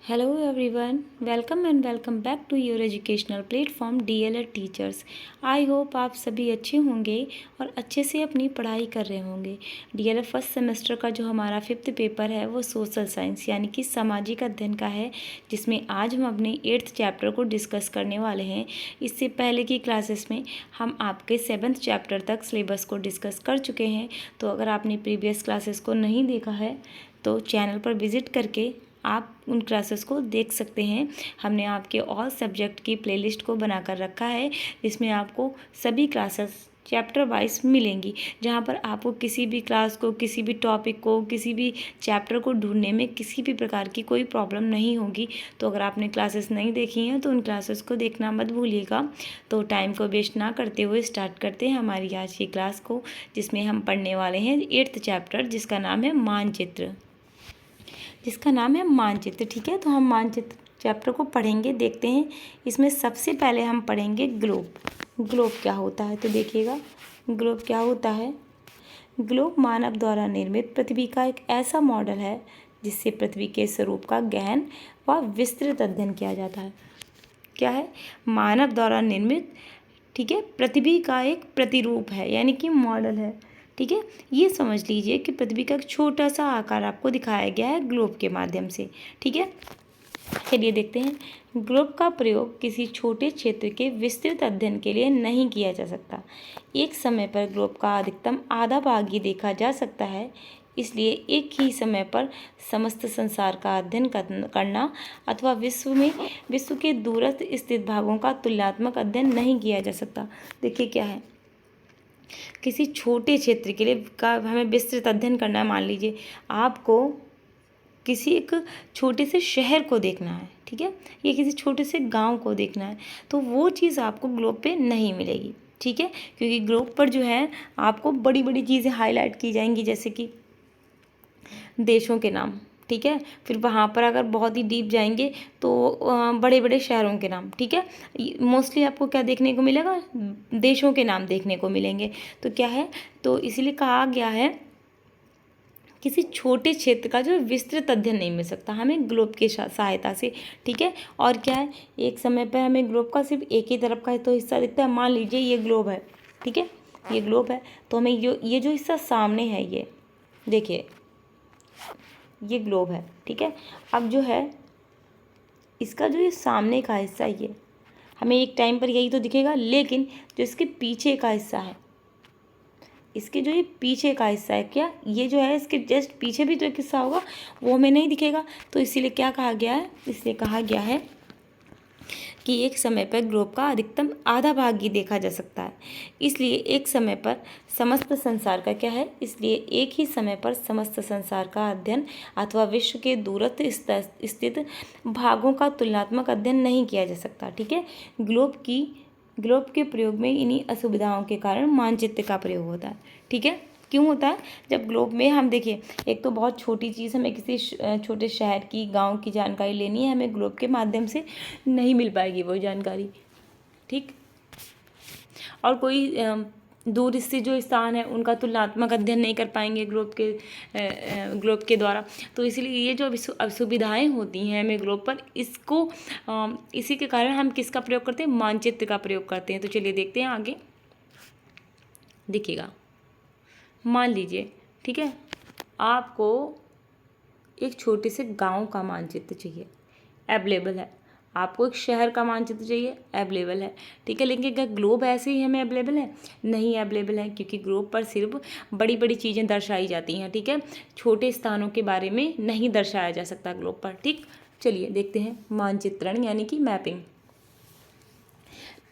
Hello everyone, welcome and welcome back to your educational platform DLR teachers. I hope आप सभी अच्छे होंगे और अच्छे से अपनी पढ़ाई कर रहे होंगे। DLR फर्स्ट सेमेस्टर का जो हमारा 5th पेपर है वो सोशल साइंस यानी कि सामाजिक अध्ययन का है, जिसमें आज हम अपने 8th चैप्टर को डिस्कस करने वाले हैं। इससे पहले की क्लासेस में हम आपके 7th चैप्टर तक सिलेबस को डिस्कस कर चुके हैं। तो अगर आपने प्रीवियस क्लासेस को नहीं देखा है तो चैनल पर विज़िट करके आप उन क्लासेस को देख सकते हैं। हमने आपके ऑल सब्जेक्ट की प्लेलिस्ट को बनाकर रखा है, जिसमें आपको सभी क्लासेस चैप्टर वाइज मिलेंगी, जहां पर आपको किसी भी क्लास को, किसी भी टॉपिक को, किसी भी चैप्टर को ढूंढने में किसी भी प्रकार की कोई प्रॉब्लम नहीं होगी। तो अगर आपने क्लासेस नहीं देखी हैं तो उन क्लासेस को देखना मत भूलिएगा। तो टाइम को वेस्ट ना करते हुए स्टार्ट करते हैं हमारी आज की क्लास को, जिसमें हम पढ़ने वाले हैं 8th चैप्टर, जिसका नाम है मानचित्र। ठीक है, तो हम मानचित्र चैप्टर को पढ़ेंगे, देखते हैं। इसमें सबसे पहले हम पढ़ेंगे ग्लोब। ग्लोब क्या होता है तो देखिएगा, ग्लोब क्या होता है। ग्लोब मानव द्वारा निर्मित पृथ्वी का एक ऐसा मॉडल है जिससे पृथ्वी के स्वरूप का गहन व विस्तृत अध्ययन किया जाता है। क्या है? मानव द्वारा निर्मित, ठीक है, पृथ्वी का एक प्रतिरूप है यानी कि मॉडल है। ठीक है, ये समझ लीजिए कि पृथ्वी का एक छोटा सा आकार आपको दिखाया गया है ग्लोब के माध्यम से। ठीक है, चलिए देखते हैं। ग्लोब का प्रयोग किसी छोटे क्षेत्र के विस्तृत अध्ययन के लिए नहीं किया जा सकता। एक समय पर ग्लोब का अधिकतम आधा भाग ही देखा जा सकता है, इसलिए एक ही समय पर समस्त संसार का अध्ययन करना अथवा विश्व के दूरस्थ स्थित भागों का तुलनात्मक अध्ययन नहीं किया जा सकता। देखिए क्या है, किसी छोटे क्षेत्र के लिए का हमें विस्तृत अध्ययन करना है। मान लीजिए आपको किसी एक छोटे से शहर को देखना है, ठीक है, या किसी छोटे से गांव को देखना है, तो वो चीज़ आपको ग्लोब पे नहीं मिलेगी। ठीक है, क्योंकि ग्लोब पर जो है आपको बड़ी बड़ी चीज़ें हाईलाइट की जाएंगी, जैसे कि देशों के नाम। ठीक है, फिर वहाँ पर अगर बहुत ही डीप जाएंगे तो बड़े बड़े शहरों के नाम। ठीक है, मोस्टली आपको क्या देखने को मिलेगा? देशों के नाम देखने को मिलेंगे। तो क्या है, तो इसीलिए कहा गया है किसी छोटे क्षेत्र का जो विस्तृत अध्ययन नहीं मिल सकता हमें ग्लोब की सहायता से। ठीक है, और क्या है, एक समय पर हमें ग्लोब का सिर्फ एक ही तरफ का तो हिस्सा दिखता है। मान लीजिए ये ग्लोब है, ठीक है, ये ग्लोब है, तो हमें ये जो हिस्सा सामने है, ये देखिए ये ग्लोब है। ठीक है, अब जो है इसका जो ये सामने का हिस्सा, ये हमें एक टाइम पर यही तो दिखेगा, लेकिन जो इसके पीछे का हिस्सा है, इसके जो ये पीछे का हिस्सा है, क्या ये जो है इसके जस्ट पीछे भी तो एक हिस्सा होगा, वो हमें नहीं दिखेगा। तो इसीलिए क्या कहा गया है, इसलिए कहा गया है कि एक समय पर ग्लोब का अधिकतम आधा भाग ही देखा जा सकता है। इसलिए एक समय पर समस्त संसार का क्या है, इसलिए एक ही समय पर समस्त संसार का अध्ययन अथवा विश्व के दूरस्थ स्थित भागों का तुलनात्मक अध्ययन नहीं किया जा सकता। ठीक है, ग्लोब के प्रयोग में इन्हीं असुविधाओं के कारण मानचित्र का प्रयोग होता है। ठीक है, क्यों होता है? जब ग्लोब में हम देखिए, एक तो बहुत छोटी चीज़, हमें किसी छोटे शहर की, गांव की जानकारी लेनी है, हमें ग्लोब के माध्यम से नहीं मिल पाएगी वो जानकारी। ठीक, और कोई दूर से जो स्थान है उनका तुलनात्मक अध्ययन नहीं कर पाएंगे ग्लोब के द्वारा। तो इसलिए ये जो असुविधाएं होती हैं हमें ग्लोब पर, इसी के कारण हम किसका प्रयोग करते हैं? मानचित्र का प्रयोग करते हैं। तो चलिए देखते हैं आगे। देखिएगा, मान लीजिए, ठीक है, आपको एक छोटे से गांव का मानचित्र चाहिए, अवेलेबल है। आपको एक शहर का मानचित्र चाहिए, अवेलेबल है। ठीक है, लेकिन क्या ग्लोब ऐसे ही हमें अवेलेबल है? नहीं अवेलेबल है, क्योंकि ग्लोब पर सिर्फ बड़ी बड़ी चीज़ें दर्शाई जाती हैं। ठीक है, छोटे स्थानों के बारे में नहीं दर्शाया जा सकता ग्लोब पर। ठीक, चलिए देखते हैं मानचित्रण यानी कि मैपिंग।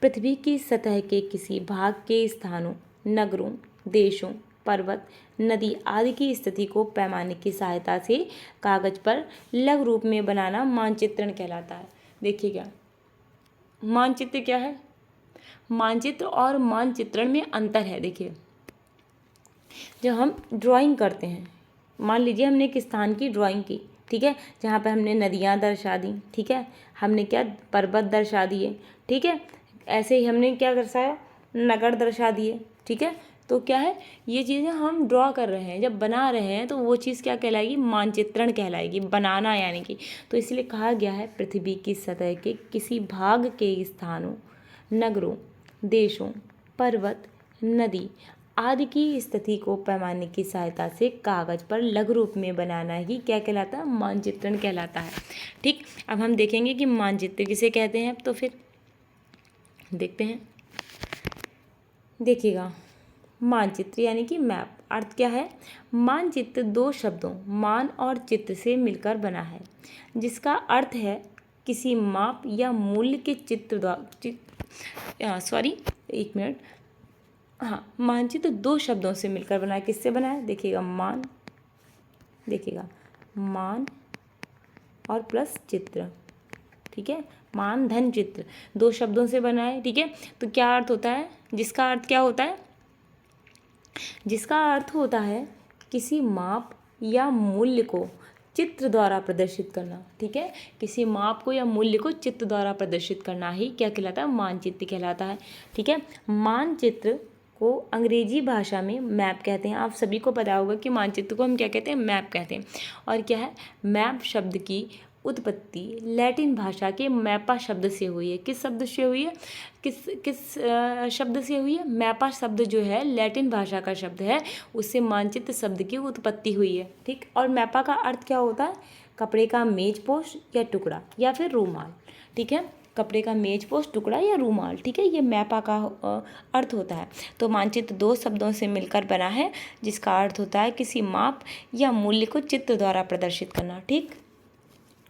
पृथ्वी की सतह के किसी भाग के स्थानों, नगरों, देशों, पर्वत, नदी आदि की स्थिति को पैमाने की सहायता से कागज पर लघु रूप में बनाना मानचित्रण कहलाता है। देखिए क्या मानचित्र क्या है, मानचित्र और मानचित्रण में अंतर है। देखिए, जब हम ड्राइंग करते हैं, मान लीजिए हमने एक स्थान की ड्राइंग की, ठीक है, जहाँ पे हमने नदियाँ दर्शा दी, ठीक है, हमने क्या पर्वत दर्शा दिए, ठीक है, ऐसे ही हमने क्या दर्शाया, नगर दर्शा दिए। ठीक है, तो क्या है, ये चीज़ें हम ड्रॉ कर रहे हैं, जब बना रहे हैं तो वो चीज़ क्या कहलाएगी, मानचित्रण कहलाएगी, बनाना यानी कि। तो इसलिए कहा गया है पृथ्वी की सतह के किसी भाग के स्थानों, नगरों, देशों, पर्वत, नदी आदि की स्थिति को पैमाने की सहायता से कागज पर लघु रूप में बनाना ही क्या कहलाता है, मानचित्रण कहलाता है। ठीक, अब हम देखेंगे कि मानचित्र किसे कहते हैं, तो फिर देखते हैं। देखिएगा, मानचित्र यानी कि मैप, अर्थ क्या है, मानचित्र दो शब्दों मान और चित्र से मिलकर बना है, जिसका अर्थ है किसी माप या मूल्य के चित्र द्वारा, सॉरी एक मिनट, हाँ, मानचित्र दो शब्दों से मिलकर बना है। किससे बना है, देखिएगा मान, देखिएगा मान और प्लस चित्र, ठीक है, मान धन चित्र, दो शब्दों से बना है। ठीक है, तो क्या अर्थ होता है, जिसका अर्थ क्या होता है, जिसका अर्थ होता है किसी माप या मूल्य को चित्र द्वारा प्रदर्शित करना। ठीक है, किसी माप को या मूल्य को चित्र द्वारा प्रदर्शित करना ही क्या कहलाता है, मानचित्र कहलाता है। ठीक है, मानचित्र को अंग्रेजी भाषा में मैप कहते हैं। आप सभी को पता होगा कि मानचित्र को हम क्या कहते हैं, मैप कहते हैं। और क्या है, मैप शब्द की उत्पत्ति लैटिन भाषा के मैपा शब्द से हुई है। किस शब्द से हुई है, किस शब्द से हुई है, मैपा शब्द जो है लैटिन भाषा का शब्द है, उससे मानचित्र शब्द की उत्पत्ति हुई है। ठीक, और मैपा का अर्थ क्या होता है, कपड़े का मेज पोस्ट या टुकड़ा या फिर रूमाल। ठीक है, कपड़े का मेज पोस्ट, टुकड़ा या रूमाल। ठीक है, ये मैपा का अर्थ होता है। तो मानचित्र दो शब्दों से मिलकर बना है, जिसका अर्थ होता है किसी माप या मूल्य को चित्र द्वारा प्रदर्शित करना। ठीक,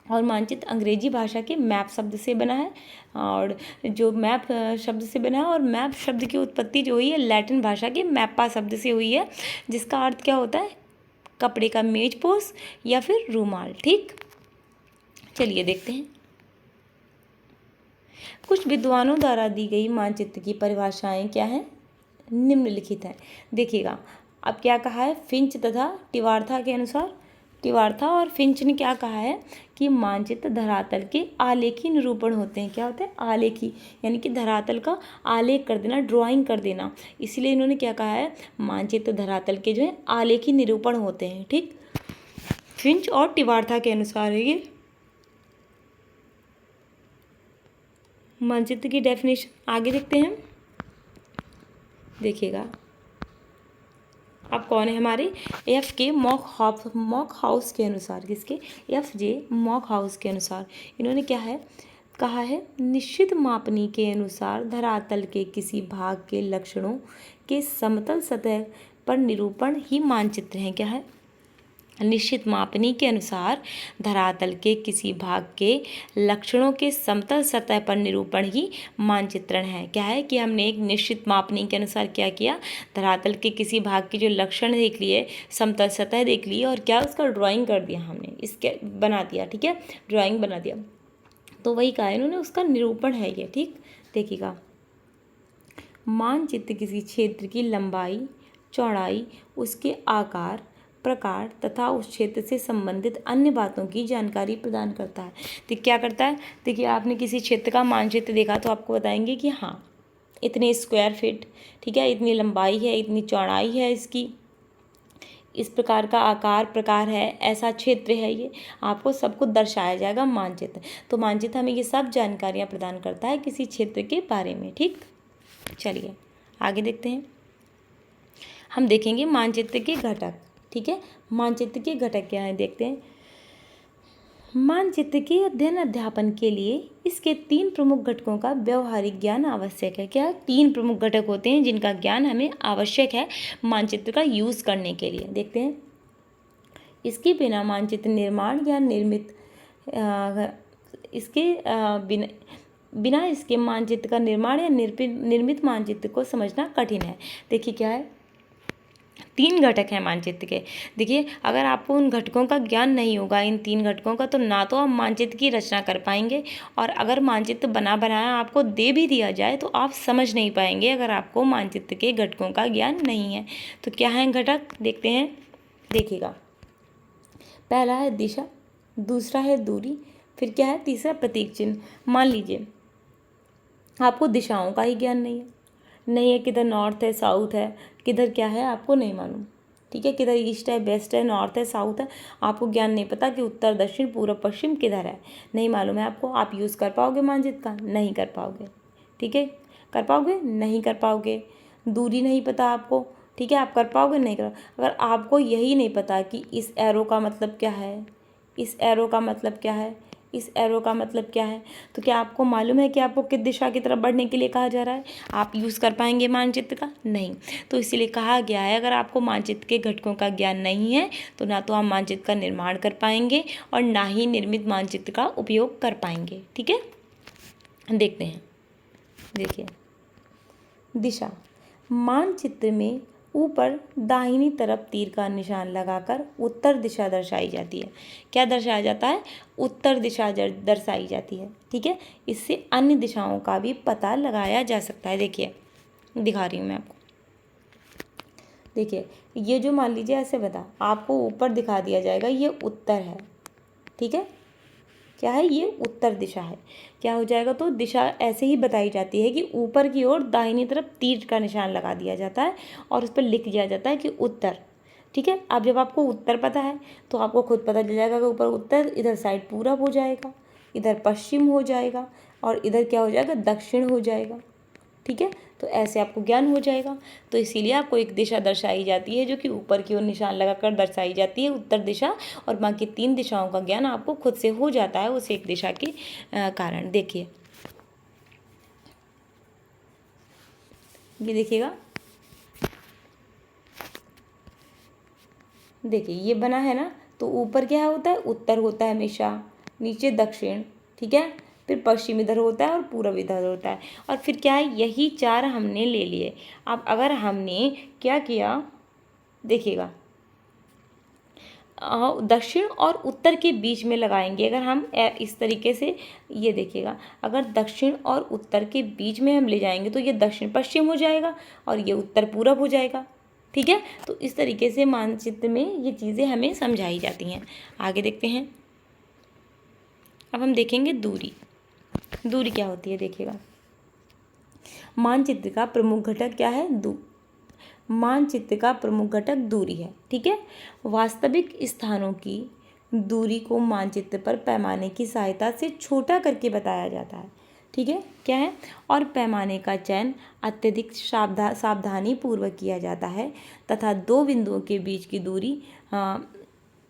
और मानचित्र अंग्रेजी भाषा के मैप शब्द से बना है, और जो मैप शब्द से बना है, और मैप शब्द की उत्पत्ति जो हुई है लैटिन भाषा के मैपा शब्द से हुई है, जिसका अर्थ क्या होता है, कपड़े का मेज पोस्ट या फिर रूमाल। ठीक, चलिए देखते हैं। कुछ विद्वानों द्वारा दी गई मानचित्र की परिभाषाएं क्या हैं, निम्नलिखित हैं। देखिएगा, अब क्या कहा है, फिंच तथा टिवार्था के अनुसार, टिवार्था और फिंच ने क्या कहा है कि मानचित्र धरातल के आलेखी निरूपण होते हैं। क्या होते हैं, आलेखी, यानी कि धरातल का आलेख कर देना, ड्राइंग कर देना। इसलिए इन्होंने क्या कहा है, मानचित्र धरातल के जो है आलेखी निरूपण होते हैं। ठीक, फिंच और टिवार्था के अनुसार है ये। मानचित्र की डेफिनेशन आगे देखते हैं। देखिएगा, अब कौन है हमारे, एफ के मॉक हाउस के अनुसार, किसके, एफ जे मॉक हाउस के अनुसार इन्होंने क्या है कहा है, निश्चित मापनी के अनुसार धरातल के किसी भाग के लक्षणों के समतल सतह पर निरूपण ही मानचित्र है। क्या है, निश्चित मापनी के अनुसार धरातल के किसी भाग के लक्षणों के समतल सतह पर निरूपण ही मानचित्रण है। क्या है कि हमने एक निश्चित मापनी के अनुसार क्या किया, धरातल के किसी भाग के जो लक्षण देख लिए, समतल सतह देख ली, और क्या उसका ड्राइंग कर दिया, हमने इसके बना दिया। ठीक है, ड्राइंग बना दिया, तो वही कहा इन्होंने, उसका निरूपण है ये। ठीक, देखिएगा, मानचित्र किसी क्षेत्र की लंबाई, चौड़ाई, उसके आकार, प्रकार तथा उस क्षेत्र से संबंधित अन्य बातों की जानकारी प्रदान करता है। तो क्या करता है, देखिए आपने किसी क्षेत्र का मानचित्र देखा तो आपको बताएंगे कि हाँ इतने स्क्वायर फीट, ठीक है, इतनी लंबाई है, इतनी चौड़ाई है इसकी, इस प्रकार का आकार प्रकार है, ऐसा क्षेत्र है, ये आपको सब कुछ दर्शाया जाएगा मानचित्र। तो मानचित्र हमें ये सब जानकारियाँ प्रदान करता है किसी क्षेत्र के बारे में। ठीक, चलिए आगे देखते हैं। हम देखेंगे मानचित्र के घटक। ठीक है, मानचित्र के घटक क्या हैं, देखते हैं। मानचित्र के अध्ययन अध्यापन के लिए इसके 3 प्रमुख घटकों का व्यवहारिक ज्ञान आवश्यक है। क्या, 3 प्रमुख घटक होते हैं जिनका ज्ञान हमें आवश्यक है मानचित्र का यूज़ करने के लिए। देखते हैं, इसके बिना मानचित्र निर्माण या बिना इसके मानचित्र का निर्माण या निर्मित मानचित्र को समझना कठिन है। देखिए क्या है, 3 घटक हैं मानचित्र के। देखिए, अगर आपको उन घटकों का ज्ञान नहीं होगा, इन 3 घटकों का, तो ना तो आप मानचित्र की रचना कर पाएंगे, और अगर मानचित्र बनाया आपको दे भी दिया जाए तो आप समझ नहीं पाएंगे, अगर आपको मानचित्र के घटकों का ज्ञान नहीं है। तो क्या है घटक, देखते हैं। देखिएगा, पहला है दिशा, दूसरा है दूरी, फिर क्या है, तीसरा प्रतीक चिन्ह। मान लीजिए आपको दिशाओं का ही ज्ञान नहीं है, नहीं है, किधर नॉर्थ है, साउथ है, किधर क्या है आपको नहीं मालूम, ठीक है। किधर ईस्ट है, वेस्ट है, नॉर्थ है, साउथ है, आपको ज्ञान नहीं पता कि उत्तर दक्षिण पूर्व पश्चिम किधर है, नहीं मालूम है आपको। आप यूज़ कर पाओगे मानचित्र का? नहीं कर पाओगे, ठीक है। कर पाओगे? नहीं कर पाओगे। दूरी नहीं पता आपको, ठीक है, आप कर पाओगे? नहीं कर। अगर आपको यही नहीं पता कि इस एरो का मतलब क्या है, इस एरो का मतलब क्या है, इस एरो का मतलब क्या है, तो क्या आपको मालूम है कि आपको किस दिशा की तरफ बढ़ने के लिए कहा जा रहा है? आप यूज़ कर पाएंगे मानचित्र का? नहीं। तो इसीलिए कहा गया है अगर आपको मानचित्र के घटकों का ज्ञान नहीं है तो ना तो आप मानचित्र का निर्माण कर पाएंगे और ना ही निर्मित मानचित्र का उपयोग कर पाएंगे, ठीक है। देखते हैं, देखिए दिशा। मानचित्र में ऊपर दाहिनी तरफ तीर का निशान लगाकर उत्तर दिशा दर्शाई जाती है। क्या दर्शाया जाता है? उत्तर दिशा दर्शाई जाती है, ठीक है। इससे अन्य दिशाओं का भी पता लगाया जा सकता है। देखिए दिखा रही हूँ मैं आपको। देखिए ये जो मान लीजिए ऐसे बता, आपको ऊपर दिखा दिया जाएगा ये उत्तर है, ठीक है। क्या है? ये उत्तर दिशा है। क्या हो जाएगा? तो दिशा ऐसे ही बताई जाती है कि ऊपर की ओर दाहिनी तरफ तीर का निशान लगा दिया जाता है और उस पर लिख दिया जाता है कि उत्तर, ठीक है। अब जब आपको उत्तर पता है तो आपको खुद पता चल जाएगा कि ऊपर उत्तर, इधर साइड पूरब हो जाएगा, इधर पश्चिम हो जाएगा और इधर क्या हो जाएगा? दक्षिण हो जाएगा, ठीक है। तो ऐसे आपको ज्ञान हो जाएगा। तो इसीलिए आपको एक दिशा दर्शाई जाती है जो कि ऊपर की ओर निशान लगाकर दर्शाई जाती है, उत्तर दिशा, और बाकी 3 दिशाओं का ज्ञान आपको खुद से हो जाता है उस एक दिशा के कारण। देखिए ये देखिएगा, देखिए ये बना है ना, तो ऊपर क्या होता है? उत्तर होता है हमेशा, नीचे दक्षिण, ठीक है, फिर पश्चिम इधर होता है और पूर्व इधर होता है, और फिर क्या है? यही 4 हमने ले लिए। अब अगर हमने क्या किया, देखिएगा दक्षिण और उत्तर के बीच में लगाएंगे अगर हम इस तरीके से, ये देखिएगा, अगर दक्षिण और उत्तर के बीच में हम ले जाएंगे तो ये दक्षिण पश्चिम हो जाएगा और ये उत्तर पूरब हो जाएगा, ठीक है। तो इस तरीके से मानचित्र में ये चीज़ें हमें समझाई जाती हैं। आगे देखते हैं। अब हम देखेंगे दूरी। दूरी क्या होती है? देखिएगा, मानचित्र का प्रमुख घटक क्या है? मानचित्र का प्रमुख घटक दूरी है, ठीक है। वास्तविक स्थानों की दूरी को मानचित्र पर पैमाने की सहायता से छोटा करके बताया जाता है, ठीक है। क्या है? और पैमाने का चयन अत्यधिक सावधानी पूर्वक किया जाता है तथा 2 बिंदुओं के बीच की दूरी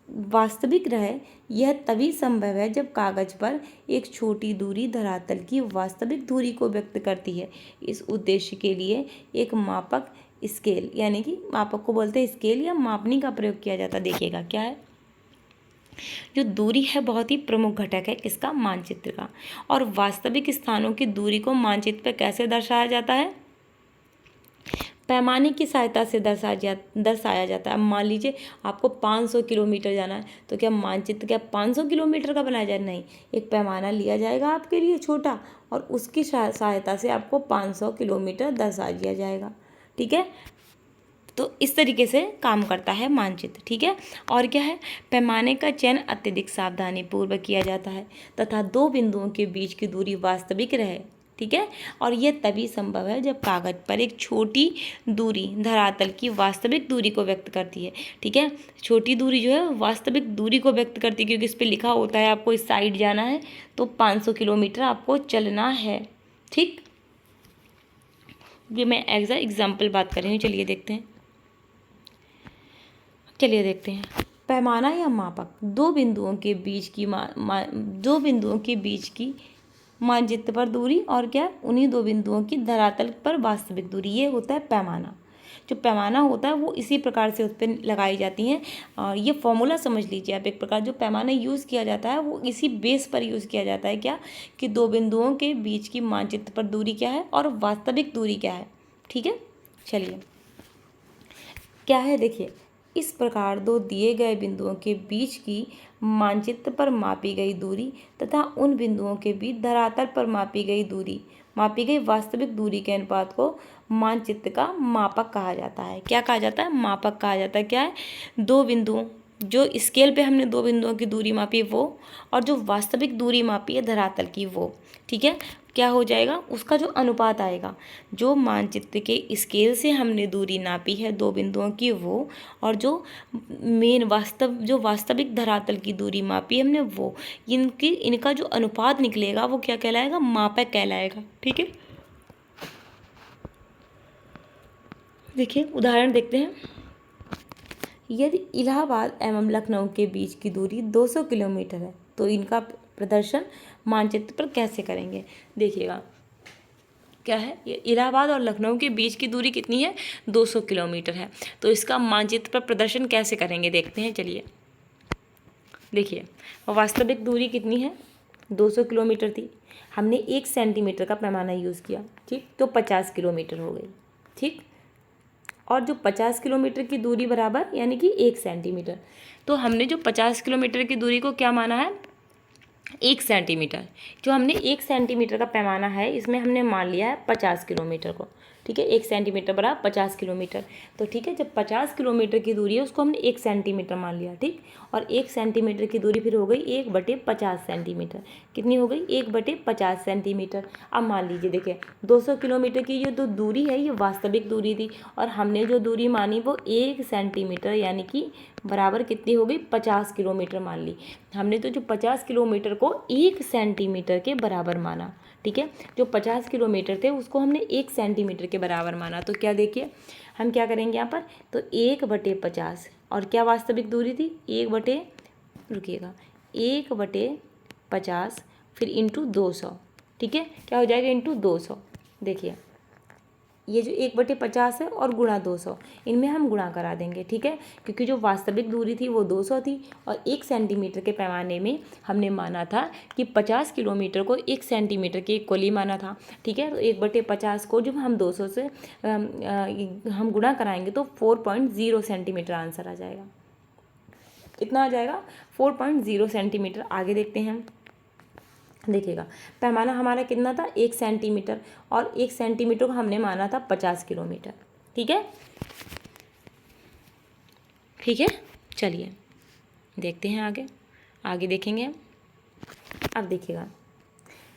वास्तविक रहे। यह तभी संभव है जब कागज पर एक छोटी दूरी धरातल की वास्तविक दूरी को व्यक्त करती है। इस उद्देश्य के लिए एक मापक स्केल, यानी कि मापक को बोलते हैं स्केल या मापनी का प्रयोग किया जाता है। देखिएगा क्या है, जो दूरी है बहुत ही प्रमुख घटक है किसका? मानचित्र का। और वास्तविक स्थानों की दूरी को मानचित्र पर कैसे दर्शाया जाता है? पैमाने की सहायता से दर्शाया जाता है। मान लीजिए आपको 500 किलोमीटर जाना है, तो क्या मानचित्र क्या 500 किलोमीटर का बनाया जाए? नहीं, एक पैमाना लिया जाएगा आपके लिए छोटा और उसकी सहायता से आपको 500 किलोमीटर दर्शा दिया जाएगा, ठीक है। तो इस तरीके से काम करता है मानचित्र, ठीक है। और क्या है? पैमाने का चयन अत्यधिक सावधानी पूर्वक किया जाता है तथा 2 बिंदुओं के बीच की दूरी वास्तविक रहे, ठीक है। और यह तभी संभव है जब कागज पर एक छोटी दूरी धरातल की वास्तविक दूरी को व्यक्त करती है, ठीक है। छोटी दूरी जो है वास्तविक दूरी को व्यक्त करती है, क्योंकि इस पर लिखा होता है आपको इस साइड जाना है तो 500 किलोमीटर आपको चलना है, ठीक। ये मैं एग्जाम्पल बात कर रही हूँ। चलिए देखते हैं, पैमाना या मापक 2 बिंदुओं के बीच की 2 बिंदुओं के बीच की मानचित्र पर दूरी और क्या, उन्हीं 2 बिंदुओं की धरातल पर वास्तविक दूरी, ये होता है पैमाना। जो पैमाना होता है वो इसी प्रकार से उस पर लगाई जाती हैं। ये फॉर्मूला समझ लीजिए आप, एक प्रकार जो पैमाना यूज़ किया जाता है वो इसी बेस पर यूज़ किया जाता है, क्या कि 2 बिंदुओं के बीच की मानचित्र पर दूरी क्या है और वास्तविक दूरी क्या है, ठीक है। चलिए क्या है, देखिए इस प्रकार 2 दिए गए बिंदुओं के बीच की मानचित्र पर मापी गई दूरी तथा उन बिंदुओं के बीच धरातल पर मापी गई वास्तविक दूरी के अनुपात को मानचित्र का मापक कहा जाता है। क्या कहा जाता है? मापक कहा जाता है। क्या है? 2 बिंदुओं जो स्केल पे हमने दो बिंदुओं की दूरी मापी वो, और जो वास्तविक दूरी मापी है धरातल की वो, ठीक है। क्या हो जाएगा, उसका जो अनुपात आएगा, जो मानचित्र के स्केल से हमने दूरी नापी है दो बिंदुओं की वो, और जो वास्तविक धरातल की दूरी मापी है हमने वो, इनका जो अनुपात निकलेगा वो क्या कहलाएगा, मापक कहलाएगा, ठीक है। देखिए उदाहरण देखते हैं। यदि इलाहाबाद एवं लखनऊ के बीच की दूरी 200 किलोमीटर है तो इनका प्रदर्शन मानचित्र पर कैसे करेंगे। देखिएगा क्या है, ये इलाहाबाद और लखनऊ के बीच की दूरी कितनी है, 200 किलोमीटर है। तो इसका मानचित्र पर प्रदर्शन कैसे करेंगे देखते हैं। चलिए देखिए, वास्तविक दूरी कितनी है, 200 किलोमीटर थी, हमने 1 सेंटीमीटर का पैमाना यूज़ किया, ठीक, तो 50 किलोमीटर हो गई, ठीक। और जो 50 किलोमीटर की दूरी बराबर यानी कि 1 सेंटीमीटर, तो हमने जो 50 किलोमीटर की दूरी को क्या माना है, 1 सेंटीमीटर। जो हमने 1 सेंटीमीटर का पैमाना है इसमें हमने मान लिया है 50 किलोमीटर को, ठीक है। 1 सेंटीमीटर बराबर 50 किलोमीटर, तो ठीक है, जब 50 किलोमीटर की दूरी है उसको हमने 1 सेंटीमीटर मान लिया, ठीक। और 1 सेंटीमीटर की दूरी फिर हो गई 1/50 सेंटीमीटर, कितनी हो गई, 1/50 सेंटीमीटर। अब मान लीजिए देखिए 200 किलोमीटर की जो दूरी है ये वास्तविक दूरी थी, और हमने जो दूरी मानी वो 1 सेंटीमीटर यानी कि बराबर कितनी हो गई, 50 किलोमीटर मान ली हमने। तो जो 50 किलोमीटर को 1 सेंटीमीटर के बराबर माना, ठीक है। जो 50 किलोमीटर थे उसको हमने 1 सेंटीमीटर के बराबर माना, तो क्या देखिए हम क्या करेंगे यहाँ पर, तो 1/50 और क्या वास्तविक दूरी थी, 1/50 फिर इंटू 200, ठीक है। क्या हो जाएगा, इंटू 200। देखिए ये जो 1/50 है और गुणा 200, इनमें हम गुणा करा देंगे, ठीक है, क्योंकि जो वास्तविक दूरी थी वो 200 थी और 1 सेंटीमीटर के पैमाने में हमने माना था कि 50 किलोमीटर को 1 सेंटीमीटर के इक्वली माना था, ठीक है। तो 1/50 को जब हम 200 से हम गुणा कराएंगे तो 4.0 सेंटीमीटर आंसर आ जाएगा। कितना आ जाएगा, 4.0 सेंटीमीटर। आगे देखते हैं हम। देखिएगा पैमाना हमारा कितना था, 1 सेंटीमीटर, और 1 सेंटीमीटर को हमने माना था 50 किलोमीटर, ठीक है, ठीक है। चलिए देखते हैं आगे, आगे देखेंगे हम। अब देखिएगा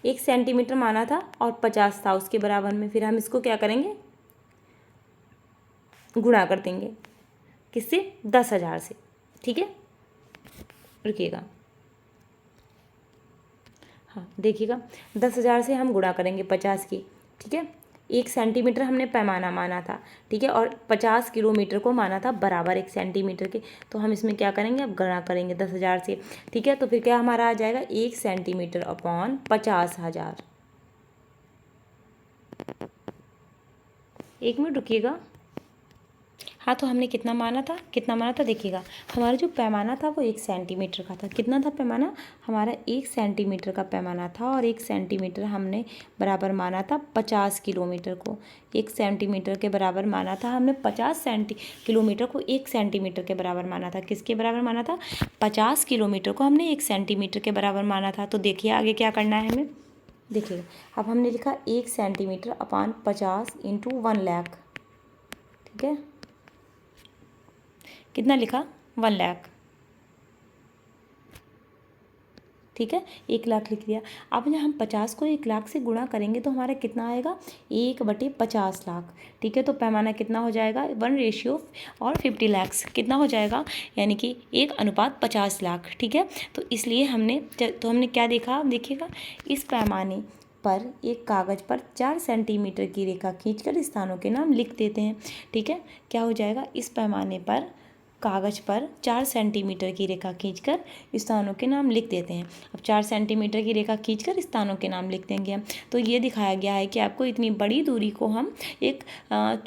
1 सेंटीमीटर माना था और 50 था उसके बराबर में, फिर हम इसको क्या करेंगे, गुणा कर देंगे, किससे, 10,000 से, ठीक है। रुकिएगा, हाँ देखिएगा 10,000 से हम गुणा करेंगे 50 की, ठीक है। 1 सेंटीमीटर हमने पैमाना माना था, ठीक है, और 50 किलोमीटर को माना था बराबर 1 सेंटीमीटर के, तो हम इसमें क्या करेंगे, अब गुणा करेंगे 10,000 से, ठीक है। तो फिर क्या हमारा आ जाएगा, 1 सेंटीमीटर अपॉन 50,000। 1 मिनट रुकिएगा, हाँ तो हमने कितना माना था, देखिएगा हमारा जो पैमाना था वो 1 सेंटीमीटर का था। कितना था पैमाना हमारा, 1 सेंटीमीटर का पैमाना था, और 1 सेंटीमीटर हमने बराबर माना था 50 किलोमीटर को। 1 सेंटीमीटर के बराबर माना था हमने 50 किलोमीटर को 1 सेंटीमीटर के बराबर माना था। किसके बराबर माना था, 50 किलोमीटर को हमने 1 सेंटीमीटर के बराबर माना था। तो देखिए आगे क्या करना है हमें, देखिएगा अब हमने लिखा 1 सेंटीमीटर अपॉन 50 इंटू 1 लाख, ठीक है, कितना लिखा, 1 लाख, ठीक है, 1 लाख लिख दिया। अब जब हम 50 को 1 लाख से गुणा करेंगे तो हमारा कितना आएगा, 1/50 लाख, ठीक है। तो पैमाना कितना हो जाएगा, 1 और 50 लाख कितना हो जाएगा, यानी कि 1:50 लाख, ठीक है। तो इसलिए हमने क्या देखा, देखिएगा इस पैमाने पर एक कागज़ पर 4 सेंटीमीटर की रेखा खींचकर स्थानों के नाम लिख देते हैं, ठीक है। क्या हो जाएगा, इस पैमाने पर कागज़ पर 4 सेंटीमीटर की रेखा खींचकर स्थानों के नाम लिख देते हैं। अब 4 सेंटीमीटर की रेखा खींचकर स्थानों के नाम लिख देंगे हम। तो ये दिखाया गया है कि आपको इतनी बड़ी दूरी को हम एक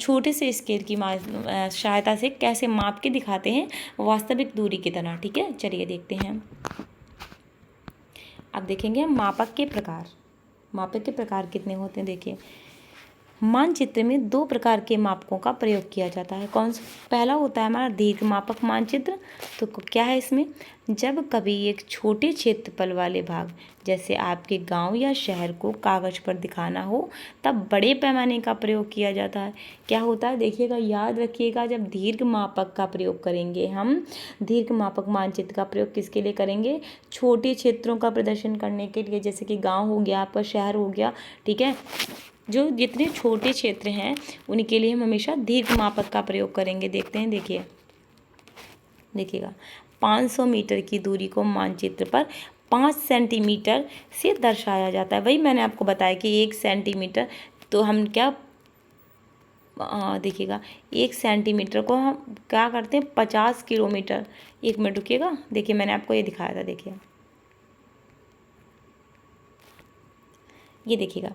छोटे से स्केल की सहायता से कैसे माप के दिखाते हैं वास्तविक दूरी की तरह, ठीक है। चलिए देखते हैं, अब देखेंगे हम मापक के प्रकार। मापक के प्रकार कितने होते हैं, देखिए मानचित्र में दो प्रकार के मापकों का प्रयोग किया जाता है। कौन सा? पहला होता है हमारा दीर्घ मापक मानचित्र। तो क्या है इसमें? जब कभी एक छोटे क्षेत्रफल वाले भाग जैसे आपके गांव या शहर को कागज पर दिखाना हो तब बड़े पैमाने का प्रयोग किया जाता है। क्या होता है देखिएगा, याद रखिएगा, जब दीर्घ मापक का प्रयोग करेंगे हम, दीर्घ मापक मानचित्र का प्रयोग किसके लिए करेंगे? छोटे क्षेत्रों का प्रदर्शन करने के लिए, जैसे कि गाँव हो गया, आपका शहर हो गया, ठीक है। जो जितने छोटे क्षेत्र हैं उनके लिए हम हमेशा दीर्घ मापक का प्रयोग करेंगे। देखते हैं, देखिएगा 500 मीटर की दूरी को मानचित्र पर 5 सेंटीमीटर से दर्शाया जाता है। वही मैंने आपको बताया कि 1 सेंटीमीटर, तो हम क्या देखिएगा 1 सेंटीमीटर को हम क्या करते हैं 50 किलोमीटर। 1 मिनट रुकिएगा, देखिए मैंने आपको ये दिखाया था, देखिए ये देखिएगा,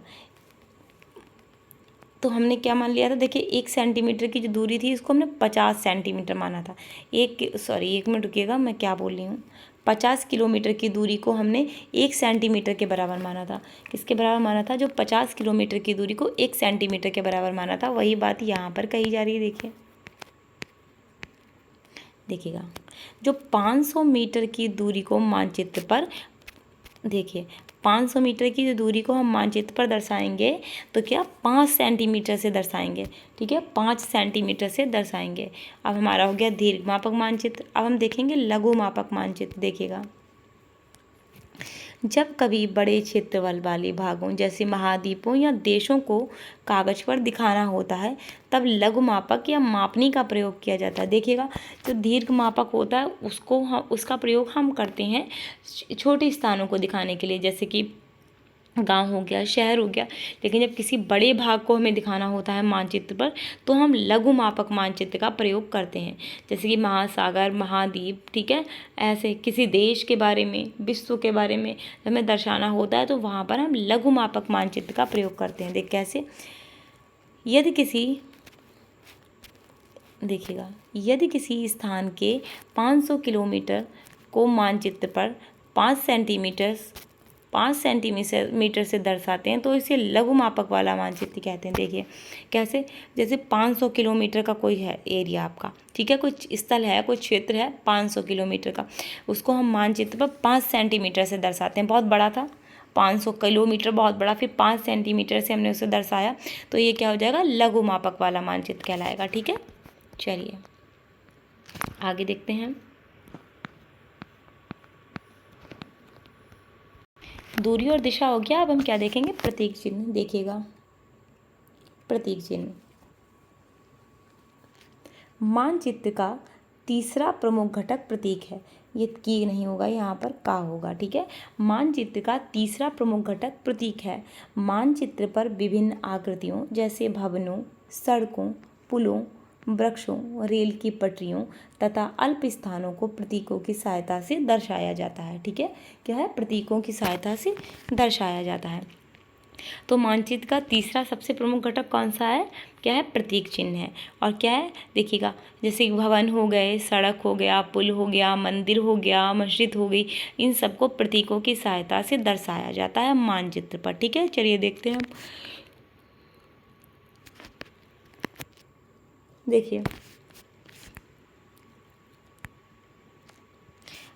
तो हमने क्या मान लिया था, देखिए 1 सेंटीमीटर की जो दूरी थी इसको हमने 50 सेंटीमीटर माना था। 1 मिनट रुकिएगा, मैं क्या बोल रही हूँ, 50 किलोमीटर की दूरी को हमने 1 सेंटीमीटर के बराबर माना था। किसके बराबर माना था? जो 50 किलोमीटर की दूरी को 1 सेंटीमीटर के बराबर माना था, वही बात यहाँ पर कही जा रही है। देखिएगा जो 500 मीटर की दूरी को मानचित्र पर, देखिए 500 मीटर की जो दूरी को हम मानचित्र पर दर्शाएंगे तो क्या 5 सेंटीमीटर से दर्शाएंगे, ठीक है, 5 सेंटीमीटर से दर्शाएंगे। अब हमारा हो गया दीर्घ मापक मानचित्र। अब हम देखेंगे लघु मापक मानचित्र। देखिएगा जब कभी बड़े क्षेत्रफल वाले भागों जैसे महाद्वीपों या देशों को कागज पर दिखाना होता है तब लघु मापक या मापनी का प्रयोग किया जाता है। देखिएगा जो दीर्घ मापक होता है उसका प्रयोग हम करते हैं छोटे स्थानों को दिखाने के लिए, जैसे कि गांव हो गया, शहर हो गया। लेकिन जब किसी बड़े भाग को हमें दिखाना होता है मानचित्र पर तो हम लघु मापक मानचित्र का प्रयोग करते हैं, जैसे कि महासागर, महाद्वीप, ठीक है, ऐसे किसी देश के बारे में, विश्व के बारे में हमें दर्शाना होता है तो वहाँ पर हम लघु मापक मानचित्र का प्रयोग करते हैं। कैसे? यदि किसी स्थान के 500 किलोमीटर को मानचित्र पर 5 सेंटीमीटर से दर्शाते हैं तो इसे लघु मापक वाला मानचित्र कहते हैं। देखिए कैसे? जैसे 500 किलोमीटर का कोई है एरिया आपका, ठीक है, कोई स्थल है, कोई क्षेत्र है 500 किलोमीटर का, उसको हम मानचित्र पर 5 सेंटीमीटर से दर्शाते हैं। बहुत बड़ा था, 500 किलोमीटर बहुत बड़ा, फिर 5 सेंटीमीटर से हमने उसे दर्शाया तो ये क्या हो जाएगा? लघु मापक वाला मानचित्र कहलाएगा। ठीक है, चलिए आगे देखते हैं। दूरी और दिशा हो गया। अब हम क्या देखेंगे? प्रतीक चिन्ह। देखिएगा प्रतीक चिन्ह मानचित्र का तीसरा प्रमुख घटक प्रतीक है। ये की नहीं होगा, यहाँ पर का होगा, ठीक है। मानचित्र का तीसरा प्रमुख घटक प्रतीक है। मानचित्र पर विभिन्न आकृतियों जैसे भवनों, सड़कों, पुलों, वृक्षों, रेल की पटरियों तथा अल्प स्थानों को प्रतीकों की सहायता से दर्शाया जाता है। ठीक है, क्या है? प्रतीकों की सहायता से दर्शाया जाता है। तो मानचित्र का तीसरा सबसे प्रमुख घटक कौन सा है? क्या है? प्रतीक चिन्ह है। और क्या है? देखिएगा जैसे भवन हो गए, सड़क हो गया, पुल हो गया, मंदिर हो गया, मस्जिद हो गई, इन सबको प्रतीकों की सहायता से दर्शाया जाता है मानचित्र पर। ठीक है, चलिए देखते हैं हम। देखिए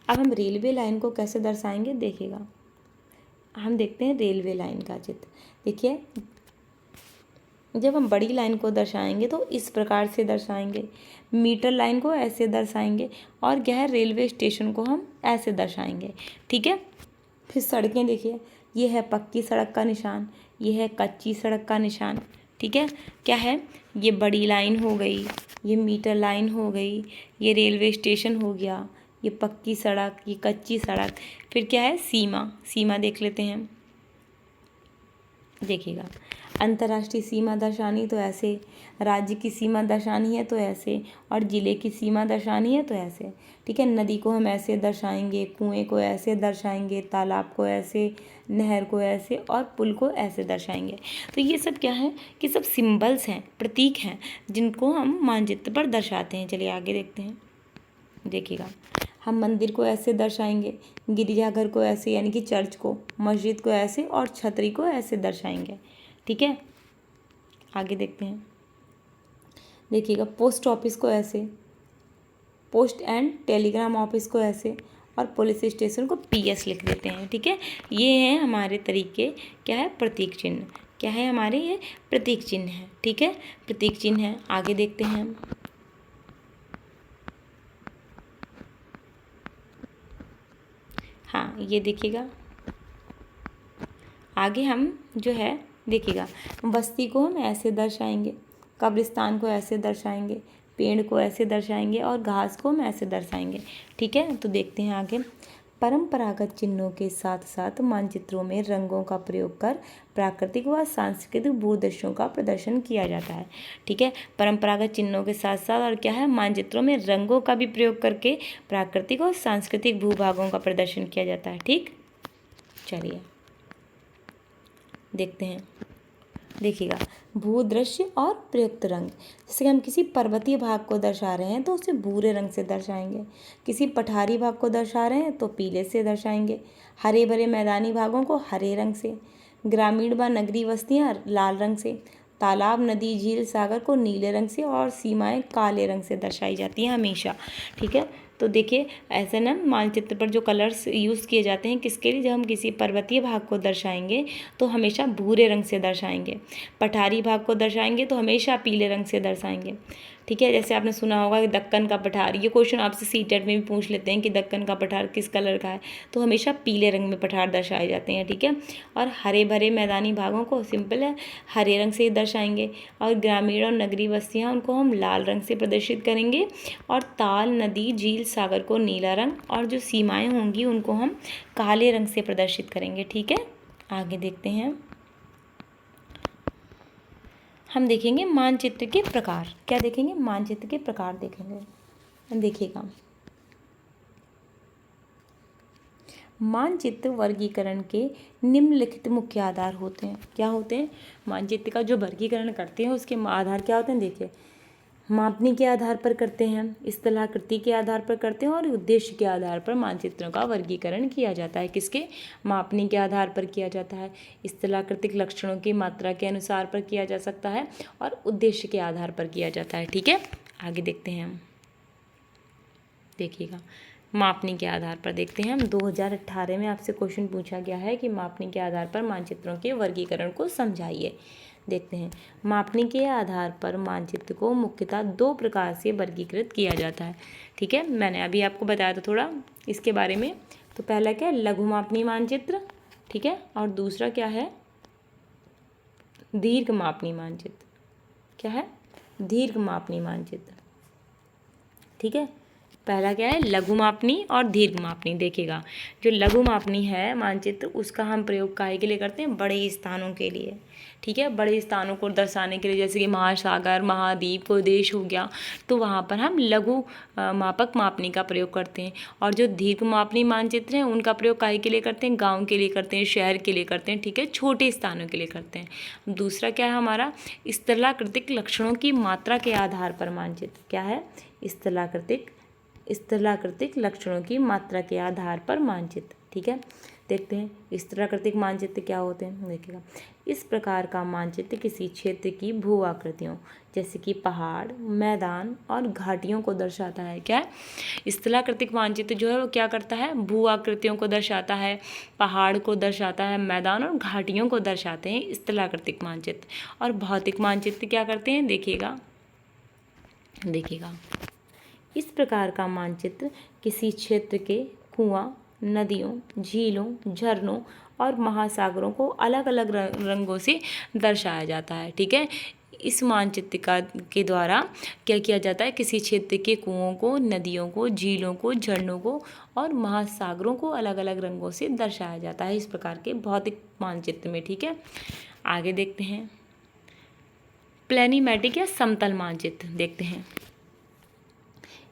अब हम रेलवे लाइन को कैसे दर्शाएंगे। देखिएगा हम देखते हैं रेलवे लाइन का चित्र। देखिए जब हम बड़ी लाइन को दर्शाएंगे तो इस प्रकार से दर्शाएंगे, मीटर लाइन को ऐसे दर्शाएंगे और क्या है? रेलवे स्टेशन को हम ऐसे दर्शाएंगे। ठीक है, फिर सड़कें देखिए, ये है पक्की सड़क का निशान, ये है कच्ची सड़क का निशान। ठीक है, क्या है? ये बड़ी लाइन हो गई, ये मीटर लाइन हो गई, ये रेलवे स्टेशन हो गया, ये पक्की सड़क, ये कच्ची सड़क। फिर क्या है? सीमा देख लेते हैं। देखिएगा अंतर्राष्ट्रीय सीमा दर्शानी तो ऐसे, राज्य की सीमा दर्शानी है तो ऐसे, और ज़िले की सीमा दर्शानी है तो ऐसे। ठीक है, नदी को हम ऐसे दर्शाएंगे, कुएं को ऐसे दर्शाएंगे, तालाब को ऐसे, नहर को ऐसे और पुल को ऐसे दर्शाएंगे। तो ये सब क्या है कि सब सिंबल्स हैं, प्रतीक हैं, जिनको हम मानचित्र पर दर्शाते हैं। चलिए आगे देखते हैं। देखिएगा हम मंदिर को ऐसे दर्शाएंगे, गिरजाघर को ऐसे यानी कि चर्च को, मस्जिद को ऐसे और छतरी को ऐसे दर्शाएंगे। ठीक है, आगे देखते हैं, देखिएगा पोस्ट ऑफिस को ऐसे, पोस्ट एंड टेलीग्राम ऑफिस को ऐसे, और पुलिस स्टेशन को PS लिख देते हैं। ठीक है, ये हैं हमारे तरीके, क्या है, प्रतीक चिन्ह, क्या है हमारे, ये प्रतीक चिन्ह है। ठीक है, प्रतीक चिन्ह है। आगे देखते हैं हम, हाँ ये देखिएगा, आगे हम जो है देखिएगा, बस्ती को हम ऐसे दर्शाएंगे, कब्रिस्तान को ऐसे दर्शाएंगे, पेड़ को ऐसे दर्शाएंगे और घास को हम ऐसे दर्शाएंगे। ठीक है, तो देखते हैं आगे, परंपरागत चिन्हों के साथ साथ मानचित्रों में रंगों का प्रयोग कर प्राकृतिक व सांस्कृतिक भूदृश्यों का प्रदर्शन किया जाता है। ठीक है, परंपरागत चिन्हों के साथ साथ और क्या है, मानचित्रों में रंगों का भी प्रयोग करके प्राकृतिक और सांस्कृतिक भूभागों का प्रदर्शन किया जाता है। ठीक, चलिए देखते हैं, देखिएगा भूदृश्य और प्रयुक्त रंग, जैसे कि हम किसी पर्वतीय भाग को दर्शा रहे हैं तो उसे भूरे रंग से दर्शाएंगे, किसी पठारी भाग को दर्शा रहे हैं तो पीले से दर्शाएंगे, हरे भरे मैदानी भागों को हरे रंग से, ग्रामीण व नगरीय बस्तियां लाल रंग से, तालाब नदी झील सागर को नीले रंग से और सीमाएं काले रंग से दर्शाई जाती हैं हमेशा। ठीक है, तो देखिए ऐसे ना मानचित्र पर जो कलर्स यूज़ किए जाते हैं किसके लिए, जब हम किसी पर्वतीय भाग को दर्शाएंगे तो हमेशा भूरे रंग से दर्शाएंगे, पठारी भाग को दर्शाएंगे तो हमेशा पीले रंग से दर्शाएंगे। ठीक है, जैसे आपने सुना होगा कि दक्कन का पठार, ये क्वेश्चन आपसे सीटेट में भी पूछ लेते हैं कि दक्कन का पठार किस कलर का है, तो हमेशा पीले रंग में पठार दर्शाए जाते हैं। ठीक है, और हरे भरे मैदानी भागों को सिंपल है हरे रंग से ही दर्शाएंगे, और ग्रामीण और नगरीय बस्तियाँ उनको हम लाल रंग से प्रदर्शित करेंगे, और ताल नदी झील सागर को नीला रंग, और जो सीमाएं होंगी उनको हम काले रंग से प्रदर्शित करेंगे। ठीक है, आगे देखते हैं, हम देखेंगे मानचित्र के प्रकार, क्या देखेंगे, मानचित्र के प्रकार देखेंगे। देखिएगा, मानचित्र वर्गीकरण के निम्नलिखित मुख्य आधार होते हैं। क्या होते हैं, मानचित्र का जो वर्गीकरण करते हैं उसके आधार क्या होते हैं, देखिए मापनी के आधार पर करते हैं, स्थलाकृति के आधार पर करते हैं, और उद्देश्य के आधार पर मानचित्रों का वर्गीकरण किया जाता है। किसके, मापनी के आधार पर किया जाता है, स्थलाकृतिक लक्षणों की मात्रा के अनुसार पर किया जा सकता है, और उद्देश्य के आधार पर किया जाता है। ठीक है, आगे देखते हैं हम, देखिएगा मापनी के आधार पर देखते हैं हम। 2018 में आपसे क्वेश्चन पूछा गया है कि मापनी के आधार पर मानचित्रों के वर्गीकरण को समझाइए। देखते हैं, मापनी के आधार पर मानचित्र को मुख्यतः 2 प्रकार से वर्गीकृत किया जाता है। ठीक है, मैंने अभी आपको बताया था थोड़ा इसके बारे में। तो पहला क्या है, लघु मापनी मानचित्र। ठीक है, और दूसरा क्या है, दीर्घ मापनी मानचित्र। क्या है, दीर्घ मापनी मानचित्र। ठीक है, पहला क्या है, लघु मापनी और दीर्घ मापनी। देखिएगा, जो लघु मापनी है मानचित्र उसका हम प्रयोग काहे के लिए करते हैं, बड़े स्थानों के लिए। ठीक है, बड़े स्थानों को दर्शाने के लिए, जैसे कि महासागर, महाद्वीप, कोई देश हो गया, तो वहाँ पर हम लघु मापक मापनी का प्रयोग करते हैं। और जो दीर्घ मापनी मानचित्र हैं उनका प्रयोग काहे के लिए करते हैं, गाँव के लिए करते हैं, शहर के लिए करते हैं। ठीक है, छोटे स्थानों के लिए करते हैं। दूसरा क्या है हमारा, स्थलाकृतिक लक्षणों की मात्रा के आधार पर मानचित्र। क्या है, स्थलाकृतिक लक्षणों की मात्रा के आधार पर मानचित्र। ठीक है, देखते हैं स्थलाकृतिक मानचित्र क्या होते हैं। देखिएगा, इस प्रकार का मानचित्र किसी क्षेत्र की भू आकृतियों जैसे कि पहाड़, मैदान और घाटियों को दर्शाता है। क्या है, स्थलाकृतिक मानचित्र जो है वो क्या करता है, भू आकृतियों को दर्शाता है, पहाड़ को दर्शाता है, मैदान और घाटियों को दर्शाते हैं स्थलाकृतिक मानचित्र। और भौतिक मानचित्र क्या करते हैं, देखिएगा इस प्रकार का मानचित्र किसी क्षेत्र के कुआं, नदियों, झीलों, झरनों और महासागरों को अलग अलग रंगों से दर्शाया जाता है। ठीक है, इस मानचित्र के द्वारा क्या किया जाता है, किसी क्षेत्र के कुओं को, नदियों को, झीलों को, झरनों को और महासागरों को अलग अलग रंगों से दर्शाया जाता है इस प्रकार के भौतिक मानचित्र में। ठीक है, आगे देखते हैं, प्लेनिमैटिक या समतल मानचित्र देखते हैं।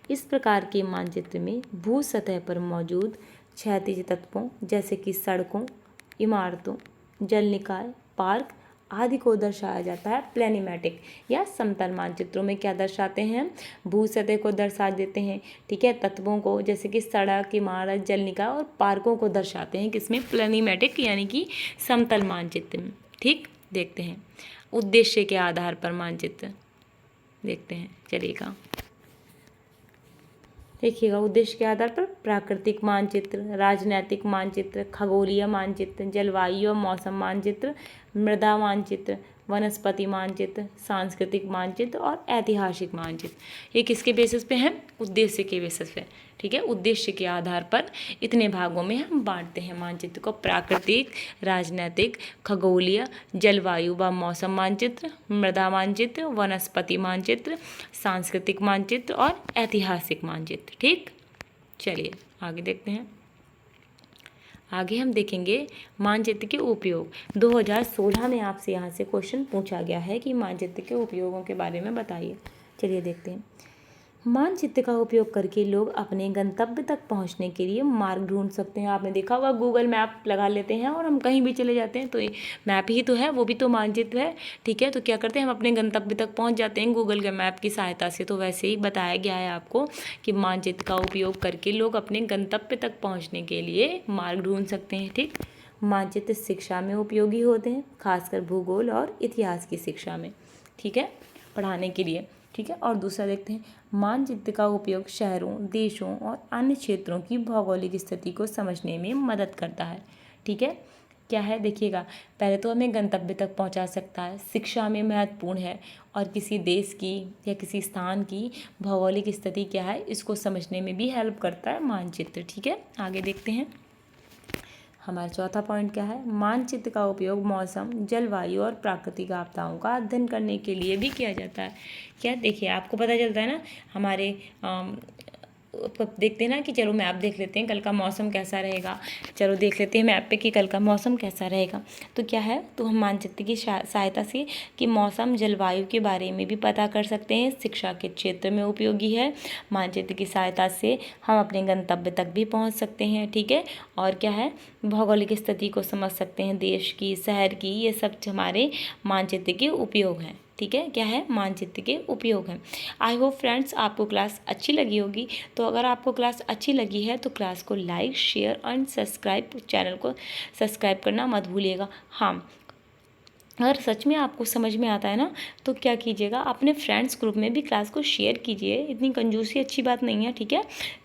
इस प्रकार के मानचित्र में भू सतह पर मौजूद क्षैतिज तत्वों जैसे कि सड़कों, इमारतों, जल निकाय, पार्क आदि को दर्शाया जाता है। प्लेनिमैटिक या समतल मानचित्रों में क्या दर्शाते हैं, भू सतह को दर्शा देते हैं। ठीक है, तत्वों को जैसे कि सड़क, इमारत, जल निकाय और पार्कों को दर्शाते हैं किसमें, प्लेनिमैटिक यानी कि समतल मानचित्र में। ठीक, देखते हैं। उद्देश्य के आधार पर मानचित्र देखते हैं, चलिएगा। देखिएगा, उद्देश्य के आधार पर प्राकृतिक मानचित्र, राजनैतिक मानचित्र, खगोलीय मानचित्र, जलवायु और मौसम मानचित्र, मृदा मानचित्र, वनस्पति मानचित्र, सांस्कृतिक मानचित्र और ऐतिहासिक मानचित्र। ये किसके बेसिस पे हैं? उद्देश्य के बेसिस पे। ठीक है, उद्देश्य के आधार पर इतने भागों में हम बांटते हैं मानचित्र को। प्राकृतिक, राजनैतिक, खगोलीय, जलवायु व मौसम मानचित्र, मृदा मानचित्र, वनस्पति मानचित्र, सांस्कृतिक मानचित्र और ऐतिहासिक मानचित्र। ठीक, चलिए आगे देखते हैं। आगे हम देखेंगे मानचित्र के उपयोग। 2016 में आपसे यहाँ से क्वेश्चन पूछा गया है कि मानचित्र के उपयोगों के बारे में बताइए। चलिए देखते हैं। मानचित्र का उपयोग करके लोग अपने गंतव्य तक पहुंचने के लिए मार्ग ढूंढ सकते हैं। आपने देखा होगा, गूगल मैप लगा लेते हैं और हम कहीं भी चले जाते हैं, तो ये मैप ही तो है, वो भी तो मानचित्र है। ठीक है, तो क्या करते हैं, हम अपने गंतव्य तक पहुंच जाते हैं गूगल के मैप की सहायता से। तो वैसे ही बताया गया है आपको कि मानचित्र का उपयोग करके लोग अपने गंतव्य तक पहुँचने के लिए मार्ग ढूंढ सकते हैं। ठीक, मानचित्र शिक्षा में उपयोगी होते हैं, खासकर भूगोल और इतिहास की शिक्षा में। ठीक है, पढ़ाने के लिए। ठीक है, और दूसरा देखते हैं, मानचित्र का उपयोग शहरों, देशों और अन्य क्षेत्रों की भौगोलिक स्थिति को समझने में मदद करता है। ठीक है, क्या है देखिएगा, पहले तो हमें गंतव्य तक पहुंचा सकता है, शिक्षा में महत्वपूर्ण है, और किसी देश की या किसी स्थान की भौगोलिक स्थिति क्या है इसको समझने में भी हेल्प करता है मानचित्र। ठीक है, आगे देखते हैं। हमारा चौथा पॉइंट क्या है, मानचित्र का उपयोग मौसम, जलवायु और प्राकृतिक आपदाओं का अध्ययन करने के लिए भी किया जाता है। क्या देखिए, आपको पता चलता है ना, हमारे देखते हैं ना कि चलो मैप देख लेते हैं कल का मौसम कैसा रहेगा, चलो देख लेते हैं मैप पे कि कल का मौसम कैसा रहेगा। तो क्या है, तो हम मानचित्र की सहायता से कि मौसम, जलवायु के बारे में भी पता कर सकते हैं। शिक्षा के क्षेत्र में उपयोगी है। मानचित्र की सहायता से हम अपने गंतव्य तक भी पहुंच सकते हैं। ठीक है, और क्या है, भौगोलिक स्थिति को समझ सकते हैं, देश की, शहर की, ये सब हमारे मानचित्र के उपयोग हैं। ठीक है, क्या है, मानचित्र के उपयोग हैं। आई होप फ्रेंड्स आपको क्लास अच्छी लगी होगी। तो अगर आपको क्लास अच्छी लगी है तो क्लास को like, share and subscribe, channel को सब्सक्राइब करना मत भूलिएगा। हाँ, अगर सच में आपको समझ में आता है ना तो क्या कीजिएगा, अपने फ्रेंड्स ग्रुप में भी क्लास को शेयर कीजिए। इतनी कंजूसी अच्छी बात नहीं है। ठीक है,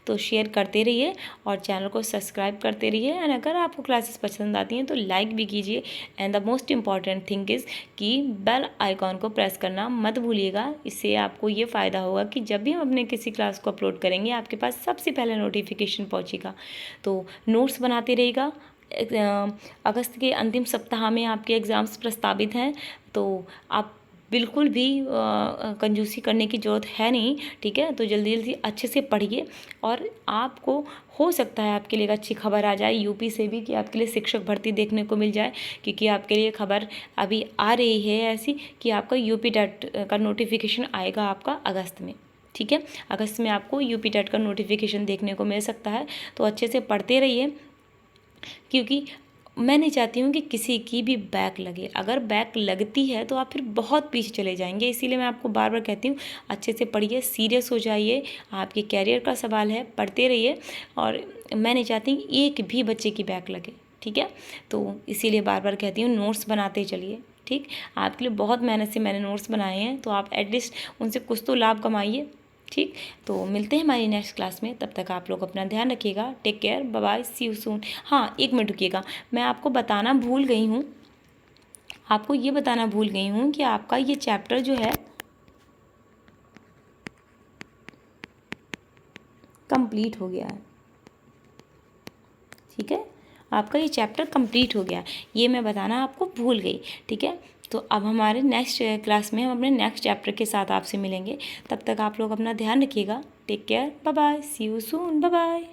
तो शेयर करते रहिए और चैनल को सब्सक्राइब करते रहिए। एंड अगर आपको क्लासेस पसंद आती हैं तो लाइक भी कीजिए। And the most important thing is कि बेल आइकॉन को प्रेस करना मत भूलिएगा। इससे आपको ये फ़ायदा होगा कि जब भी हम अपने किसी क्लास को अपलोड करेंगे आपके पास सबसे पहले नोटिफिकेशन पहुँचेगा। तो नोट्स बनाते रहिएगा। अगस्त के अंतिम सप्ताह में आपके एग्ज़ाम्स प्रस्तावित हैं, तो आप बिल्कुल भी कंजूसी करने की ज़रूरत है नहीं। ठीक है, तो जल्दी जल्दी अच्छे से पढ़िए और आपको हो सकता है आपके लिए एक अच्छी खबर आ जाए यूपी से भी कि आपके लिए शिक्षक भर्ती देखने को मिल जाए, क्योंकि आपके लिए खबर अभी आ रही है ऐसी कि आपका यूपी टेट का नोटिफिकेशन आएगा आपका अगस्त में। ठीक है, अगस्त में आपको यूपी टेट का नोटिफिकेशन देखने को मिल सकता है। तो अच्छे से पढ़ते रहिए, क्योंकि मैं नहीं चाहती हूँ कि किसी की भी बैक लगे। अगर बैक लगती है तो आप फिर बहुत पीछे चले जाएंगे। इसीलिए मैं आपको बार बार कहती हूँ अच्छे से पढ़िए, सीरियस हो जाइए। आपके कैरियर का सवाल है, पढ़ते रहिए। और मैं नहीं चाहती एक भी बच्चे की बैक लगे। ठीक है, तो इसीलिए बार बार कहती हूँ नोट्स बनाते चलिए। ठीक, आपके लिए बहुत मेहनत से मैंने नोट्स बनाए हैं, तो आप एटलीस्ट उनसे कुछ तो लाभ कमाइए। ठीक, तो मिलते हैं हमारी नेक्स्ट क्लास में। तब तक आप लोग अपना ध्यान रखिएगा। Take care, bye bye, see you soon. हाँ, एक मिनट रुकिएगा, मैं आपको बताना भूल गई हूँ, आपको ये बताना भूल गई हूँ कि आपका ये चैप्टर जो है कंप्लीट हो गया है। ठीक है, आपका ये चैप्टर कंप्लीट हो गया, ये मैं बताना आपको भूल गई। ठीक है, तो अब हमारे नेक्स्ट क्लास में हम अपने नेक्स्ट चैप्टर के साथ आपसे मिलेंगे। तब तक आप लोग अपना ध्यान रखिएगा। Take care, bye bye, see you soon, bye bye.